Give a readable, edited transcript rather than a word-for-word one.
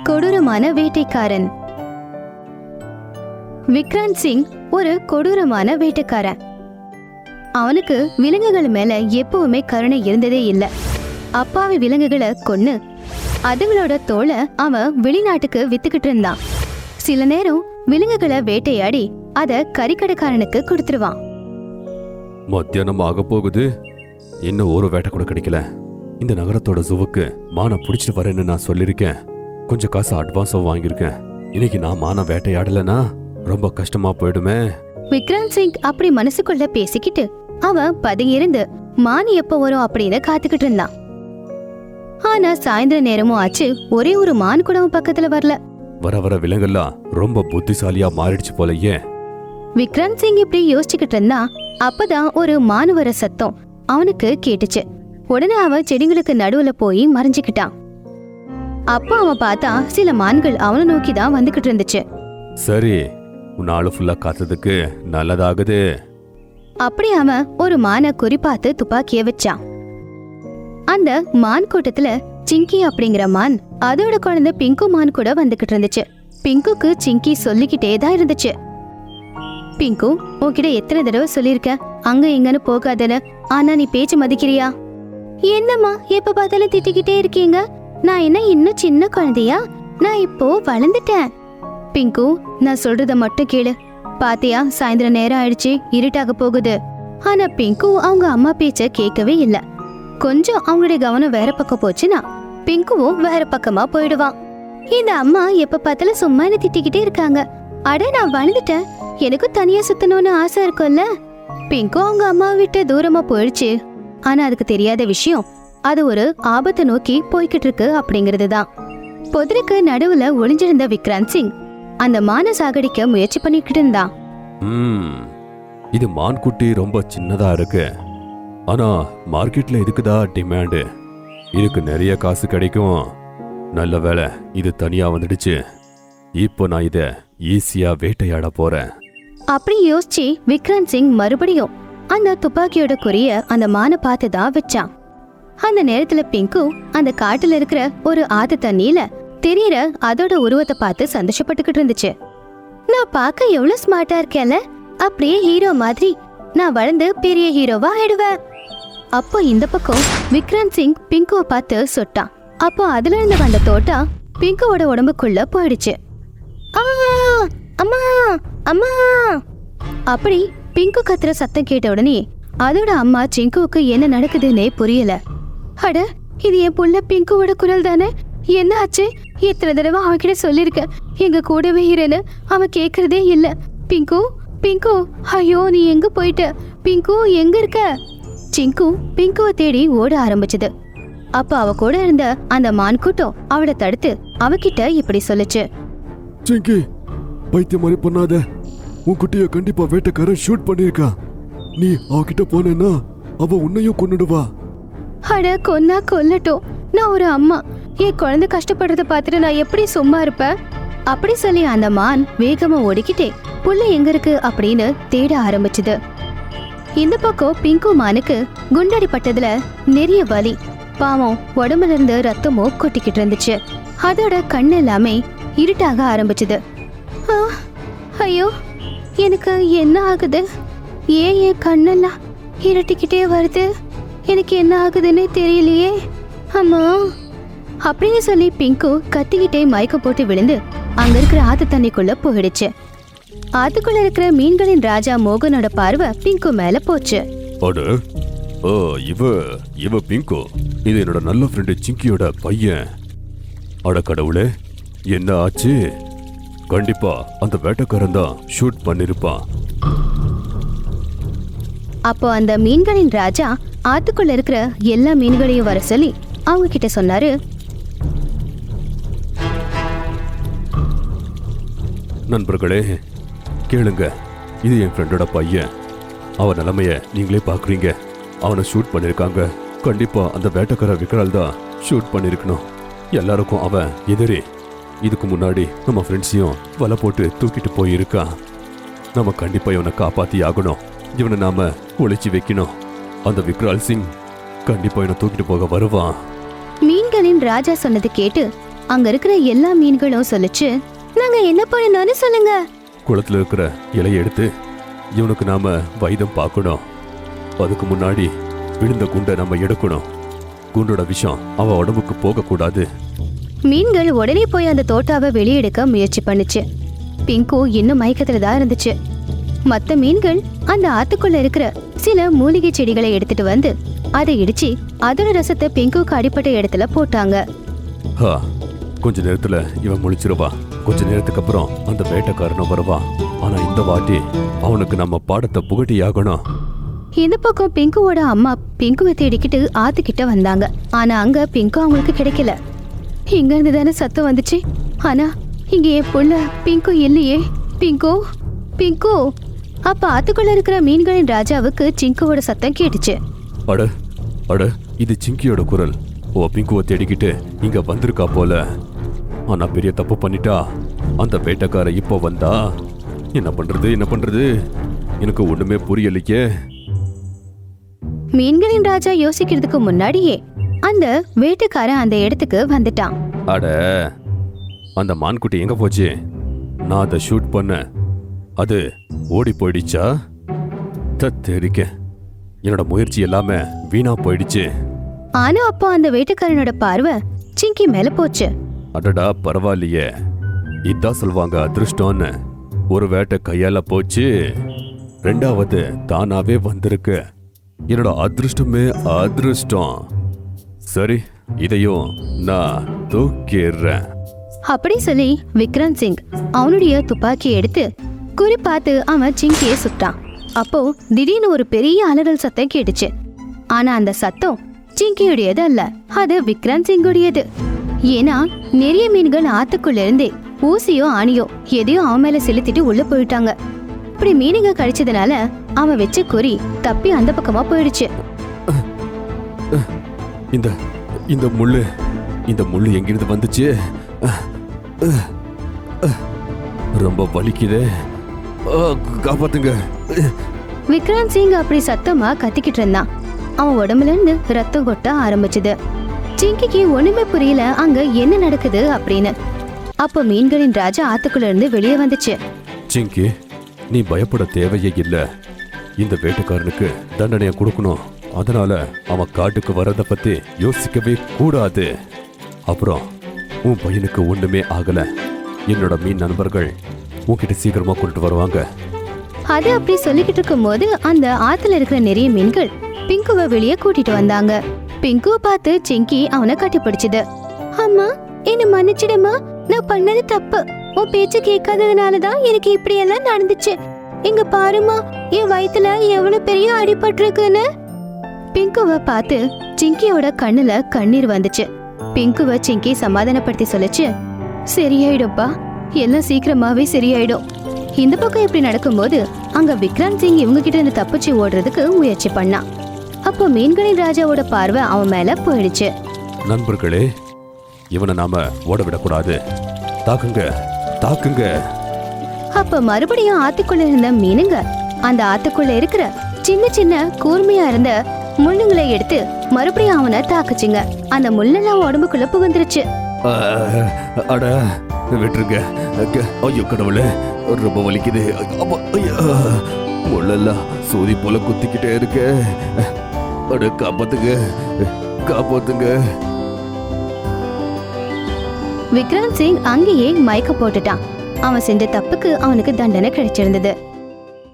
கொடூரமான வேட்டைக்காரன். விக்ராந்த் சிங் ஒரு கொடூரமான வேட்டைக்காரன். அவனுக்கு விலங்குகள் மேல எப்பவுமே கருணை இருந்ததே இல்ல. அப்பாவி விலங்குகளை கொன்னு அதுங்களோட தோலை அவன் வெளிநாட்டுக்கு வித்துக்கிட்டு இருந்தான். சில நேரம் விலங்குகளை வேட்டையாடி அத கறிக்கடைக்காரனுக்கு கொடுத்துருவான். மத்தியானம் ஆக போகுது, இன்னும் ஒரு வேட்டை கூட கிடைக்கல. இந்த நகரத்தோட ஜூவுக்கு மானை பிடிச்சிட்டு வரேன்னு நான் சொல்லியிருக்கேன். கொஞ்சம் காசு அட்வான்ஸா வாங்கியிருக்கேன். இன்னைக்கு நான் மானை வேட்டையாடலனா ரொம்ப கஷ்டமா போயிடுமே. விக்ராந்த் சிங் அப்படி மனசுக்குள்ள பேசிக்கிட்டு அவன் பதுங்கியிருந்து மான் எப்ப வரும் அப்படின்னு காத்துக்கிட்டு இருந்தான். ஆனா சாயந்தர நேரமும் ஆச்சு, ஒரே ஒரு மான் கூட பக்கத்துல வரல. வர வர விலங்கெல்லாம் ரொம்ப புத்திசாலியா மாறிடுச்சு போலயே. விக்ராந்த் சிங் இப்படி யோசிச்சுக்கிட்டு இருந்தா அப்பதான் ஒரு மான் வர சத்தம் அவனுக்கு கேட்டுச்சு. உடனே அவன் செடிங்களுக்கு நடுவுல போய் மறைஞ்சுக்கிட்டான். அப்ப அவன் பார்த்தா சில மான்கள் அவனை நோக்கிதான் வந்துகிட்டு இருந்துச்சு. சரி, நாள் ஃபுல்லா காத்ததுக்கு நல்லதாகுது. அப்படி அவன் ஒரு மானை குறிப்பாத்து துப்பாக்கிய வச்சான். அந்த மான் கூட்டத்துல சிங்கி அப்படிங்கிற மான் அதோட குழந்தை பிங்கு மான் கூட வந்துகிட்டு இருந்துச்சு. பிங்குக்கு சிங்கி சொல்லிக்கிட்டே தான் இருந்துச்சு. பிங்கு, உன்கிட்ட எத்தனை தடவை சொல்லிருக்க அங்க இங்கன்னு போகாதன்னு, ஆனா நீ பேச்சு மதிக்கிறியா? என்னம்மா எப்ப பார்த்தாலும் திட்டிக்கிட்டே இருக்கீங்க? நான் என்ன இன்னும் சின்ன குழந்தையா? நான் இப்போ வளர்ந்துட்டேன். பிங்கு, நான் சொல்றத மட்டும் கேளு. பாத்தியா, சாயந்தரம் நேரம் ஆயிடுச்சு, இருட்டாக போகுது. ஆனா பிங்கு அவங்க அம்மா பேச்ச கேட்கவே இல்ல. கொஞ்சம் அவங்களுடைய கவனம் வேற பக்கம் போச்சுன்னா பிங்குவும் வேற பக்கமா போயிடுவான். இந்த அம்மா எப்ப பார்த்தாலும் சும்மா என்ன திட்டிக்கிட்டே இருக்காங்க. அட, நான் வளர்ந்துட்டேன், எனக்கு தனியா சுத்தணும்னு ஆசை இருக்கும்ல. பிங்கு அவங்க அம்மாவை விட்டு தூரமா போயிடுச்சு. ஆனா அதுக்கு தெரியாத விஷயம் அது ஒரு ஆபத்தை நோக்கி போய்கிட்டு இருக்கு அப்படிங்கிறது தான். பொதருக்கு நடுவுல ஒளிஞ்சிருந்த விக்ராந்த் சிங் அந்த மான சாகடிக்க முயற்சி பண்ணிக்கிட்டு இருந்தான். இது மான் குட்டி ரொம்ப சின்னதா இருக்கு. ஆனா மார்க்கெட்ல இதுக்குதான் டிமாண்டு. இதுக்கு நிறைய காசு கிடைக்கும். நல்ல வேளை இது தனியா வந்துடுச்சு. இப்போ நான் இத ஈஸியா வேட்டையாட போறேன். அப்படி யோசிச்சு விக்ராந்த் சிங் மறுபடியும் அந்த துப்பாக்கியோட குறிய அந்த மானை பார்த்துதான் வச்சான். அந்த நேரத்துல பிங்கு அந்த காட்டுல இருக்கிற ஒரு ஆத்து தண்ணியில தெரியற அதோட உருவத்தை பார்த்து சந்தோஷப்பட்டுக்கிட்டு இருந்துச்சு. நான் பார்க்க எவ்வளவு ஸ்மார்ட்டா இருக்கேன்ல, அப்படியே ஹீரோ மாதிரி நான் வளர்ந்து பெரிய ஹீரோவா ஆயிடுவேன். அப்போ இந்த பக்கம் விக்ராந்த் சிங் பிங்குவை பார்த்து சொட்டான். அப்போ அதுல இருந்து வந்த தோட்டா பிங்குவோட உடம்புக்குள்ள போயிடுச்சு. அம்மா அம்மா அப்படி பிங்கு கத்துற சத்தம் கேட்ட உடனே அதோட அம்மா சிங்குவுக்கு என்ன நடக்குதுன்னே புரியல. அட, இது என் புள்ள பிங்குவோட குரல் தானே, என்ன ஆச்சு? எத்தனை தடவை அவன்கிட்ட சொல்லிருக்க எங்க கூடவே இருன்னு, அவன் கேக்குறதே இல்ல. பிங்கு பிங்கு, ஐயோ நீ எங்க போயிட்ட? பிங்கு எங்க இருக்க? சிங்கு பிங்குவை தேடி ஓட ஆரம்பிச்சது. அப்ப அவ கூட இருந்த அந்த மான் கூட்டம் அவளை தடுத்து அவகிட்ட இப்படி சொல்லுச்சு. சிங்கி, பைத்தியம் மாதிரி பண்ணாத. உன் குட்டிய கண்டிப்பா வேட்டைக்காரன் ஷூட் பண்ணிருக்கா. நீ அவகிட்ட போனேன்னா அவ உன்னையும் கொன்னுடுவா. அட, கொன்னா கொல்லட்டும், நான் ஒரு அம்மா. என் குழந்தை கஷ்டப்படுறத பார்த்துட்டு நான் எப்படி சும்மா இருப்பேன்? அப்படி சொல்லி அந்த மான் வேகமா ஓடிக்கிட்டே புள்ள எங்க இருக்கு அப்படின்னு தேட ஆரம்பிச்சுது. இந்த பக்கம் பிங்கு மானுக்கு குண்டடி பட்டதுல நிறைய வலி. பாவம், உடம்புல இருந்து ரத்தமும் கொட்டிக்கிட்டு இருந்துச்சு. அதோட கண்ணு எல்லாமே இருட்டாக ஆரம்பிச்சுது. ஐயோ, எனக்கு என்ன ஆகுது? ஏன் என் கண்ணெல்லாம் இருட்டிக்கிட்டே வருது? எனக்கு என்ன ஆகுதுன்னு தெரியலையே அம்மா அப்படின்னு சொல்லி பிங்கு கத்திக்கிட்டே மயக்க போட்டு விழுந்து அங்க இருக்கிற ஆத்து தண்ணிக்குள்ள போயிடுச்சு. ஆத்துக்குள்ள இருக்கிற மீன்களின் ராஜா மோகனோட பார்வை பிங்கு மேல போச்சு. இவ பிங்கு, இது என்னோட நல்ல ஃப்ரெண்டு சிங்கியோட பையன். அட கடவுளே, என்ன ஆச்சு? கண்டிப்பா அந்த வேட்டைக்காரன் தான் ஷூட் பண்ணிருப்பான். அப்போ அந்த மீன்களின் ராஜா ஆத்துக்குள்ள இருக்கிற எல்லா மீன்களையும் வர சொல்லி அவங்க கிட்ட சொன்னாரு. நண்பர்களே கேளுங்க, இது என் ஃப்ரெண்டோட பையன். அவன் நிலைமைய நீங்களே பாக்குறீங்க. அவனை ஷூட் பண்ணிருக்காங்க. கண்டிப்பா அந்த வேட்டைக்கார விக்ரால் தான் ஷூட் பண்ணிருக்கணும். எல்லாருக்கும் அவன் எதிரி. இதுக்கு முன்னாடி நம்ம ஃப்ரெண்ட்ஸையும் வலை போட்டு தூக்கிட்டு போயிருக்கான். நம்ம கண்டிப்பா இவனை காப்பாத்தி ஆகணும். இவனை நாம ஒளிச்சு வைக்கணும். அந்த விக்ரால் சிங் கண்டிப்பா இவனை தூக்கிட்டு போக வருவான். மீன்களின் ராஜா சொன்னது கேட்டு அங்க இருக்கிற எல்லா மீன்களும் சொல்லுச்சு, நாங்க என்ன பண்ணணும்னு சொல்லுங்க. குளத்துல இருக்கிற இலையை எடுத்து இவனுக்கு நாம வைத்தியம் பார்க்கணும். அதுக்கு முன்னாடி விழுந்த குண்டை நம்ம எடுக்கணும். குண்டோட விஷம் அவன் உடம்புக்கு போக கூடாது. மீன்கள் உடனே போய் அந்த தோட்டாவை வெளியெடுக்க முயற்சி பண்ணுச்சு. பிங்கு இன்னும் மயக்கத்துல தான் இருந்துச்சு. மத்த மீன்கள் அந்த ஆத்துக்குள்ள இருக்கிற சில மூலிகை செடிகளை எடுத்துட்டு வந்து அதை இடிச்சு அதோட ரசத்தை பிங்குக்கு அடிப்பட்ட இடத்துல போட்டாங்க. கொஞ்ச நேரத்துல இவன் முழிச்சிருவா. கொஞ்ச நேரத்துக்கு அப்புறம் அந்த வேட்டைக்காரனும் வருவான். ஆனா இந்த வாட்டி அவனுக்கு நம்ம பாடத்தை புகட்டியாகணும். இந்த பக்கம் பிங்குவோட அம்மா பிங்குவை தேடிக்கிட்டு ஆத்துக்கிட்ட வந்தாங்க. ஆனா அங்க பிங்கு அவங்களுக்கு கிடைக்கல. இங்க இருந்து தானே சத்தம் வந்துச்சு. ஆனா இங்க என் புள்ள பிங்கு இல்லையே. Pink pink. அப்ப ஆத்துக்குள்ள இருக்கிற மீன்களின் ராஜாவுக்கு சிங்குவோட சத்தம் கேட்டுச்சு. அட அட, இது சிங்கியோட குரல். ஓ, பிங்குவை தேடிக்கிட்டு இங்க வந்திருக்கா போல. ஆனா பெரிய தப்பு பண்ணிட்டா. அந்த வேட்டைக்கார இப்போ வந்தா என்ன பண்றது எனக்கு ஒண்ணுமே புரியலையே. மீன்களின் ராஜா யோசிக்கிறதுக்கு முன்னாடியே அந்த வேட்டைக்காரன் அந்த இடத்துக்கு வந்துட்டான். அட, அந்த மான்குட்டி எங்க போச்சு? நான் அதை ஷூட் பண்ண, அது ஓடி போயிடுச்சா? தத்தேரிக்க, என்னோட முயற்சி எல்லாமே வீணா போயிடுச்சு. ஆனா அப்போ அந்த வேட்டைக்காரனோட பார்வை சிங்கி மேல போச்சு. அடடா, பரவாயில்லையே. இதான் சொல்வாங்க அதிர்ஷ்டம்னு. ஒரு வேட்டை கையால போச்சு, ரெண்டாவது தானாவே வந்திருக்கு. என்னோட அதிர்ஷ்டமே அதிர்ஷ்டம். சரி, இதையும் நான் தூக்கிடுறேன். அப்படி சொல்லி விக்ரம் சிங் அவனுடைய துப்பாக்கி எடுத்து குறி பார்த்து அவன் சிங்கியை சுட்டான். அப்போ திடீர்னு ஒரு பெரிய அலறல் சத்தம் கேட்டுச்சு. ஆனா அந்த சத்தம் சிங்கியுடையது அல்ல, அது விக்ரம் சிங்குடையது. ஏன்னா நிறைய மீன்கள் ஆத்துக்குள்ள இருந்தே ஊசியோ ஆணியோ எதையோ அவன் மேல செலுத்திட்டு உள்ள போயிட்டாங்க. இப்படி மீனுங்க கடிச்சதுனால அவன் வச்ச குறி தப்பி அந்த பக்கமா போயிடுச்சு. இந்த முள்ளு எங்கிருந்து வந்துச்சு? ரொம்ப வலிக்குதே, காப்பாத்துங்க. விக்ரம் சிங் அப்படி சத்தமா கத்திக்கிட்டு இருந்தான். அவன் உடம்புல இருந்து ரத்தம் கொட்ட ஆரம்பிச்சது. சிங்கிக்கு ஒண்ணுமே புரியல அங்க என்ன நடக்குது அப்படின்னு. அப்போ மீன்களின் ராஜா ஆத்துக்குள்ள இருந்து வெளியே வந்துச்சு. சிங்கி, நீ பயப்பட தேவையே இல்ல. இந்த வேட்டைக்காரனுக்கு தண்டனையை கொடுக்கணும். அதனால அவன் காட்டுக்கு வர்றத பத்தி யோசிக்கவே கூடாது. அப்புறம் உன் பையனுக்கு ஒண்ணுமே ஆகல. என்னோட மீன் நண்பர்கள் உன்கிட்ட சீக்கிரமா கொண்டு வருவாங்க. அது அப்படி சொல்லிக்கிட்டு இருக்கும் போது அந்த ஆத்துல இருக்கிற நிறைய மீன்கள் பிங்குவை வெளியே கூட்டிட்டு வந்தாங்க. பிங்குவை பார்த்து சிங்கி அவனை கட்டி பிடிச்சது. அம்மா, என்ன மன்னிச்சிடுமா, நான் பண்ணது தப்பு. உன் பேச்சு கேட்காததுனாலதான் எனக்கு இப்படி எல்லாம் நடந்துச்சு. இங்க பாருமா, என் வயித்துல எவ்வளவு பெரிய அடிபட்டிருக்குன்னு. பிங்குவை பார்த்து சிங்கியோட கண்ணுல கண்ணீர் வந்துச்சு. பிங்குவை சிங்கி சமாதானப்படுத்தி சொல்லுச்சு, சரியாயிடும்பா, எல்லாம் சீக்கிரமாவே சரியாயிடும். இந்த பக்கம் இப்படி நடக்கும்போது அங்க விக்ரம் சிங் இவங்க கிட்ட இருந்து தப்பிச்சு ஓடுறதுக்கு முயற்சி பண்ணான். அப்போ மீன்களின் ராஜாவோட பார்வை அவன் மேல போயிடுச்சு. நண்பர்களே, இவனை நாம ஓட விடக்கூடாது. தாக்குங்க. அப்ப மறுபடியும் ஆத்துக்குள்ள இருந்த மீனுங்க அந்த ஆத்துக்குள்ள இருக்கிற சின்ன சின்ன கூர்மையா இருந்த முள்ளுங்களை எடுத்து மறுபடியும் அவனை தாக்குச்சுங்க. அந்த முள்ளெல்லாம் உடம்புக்குள்ள புகுந்துருச்சு. அட, விட்டுருங்க. ஐயோ கடவுளே, ரொம்ப வலிக்குது. முள்ளெல்லாம் சூதி போல குத்திக்கிட்டே இருக்கு. அட, காப்பாத்துங்க. விக்ரம் சிங் அங்கேயே மயக்க போட்டுட்டான். அவன் செஞ்ச தப்புக்கு அவனுக்கு தண்டனை கிடைச்சிருந்தது.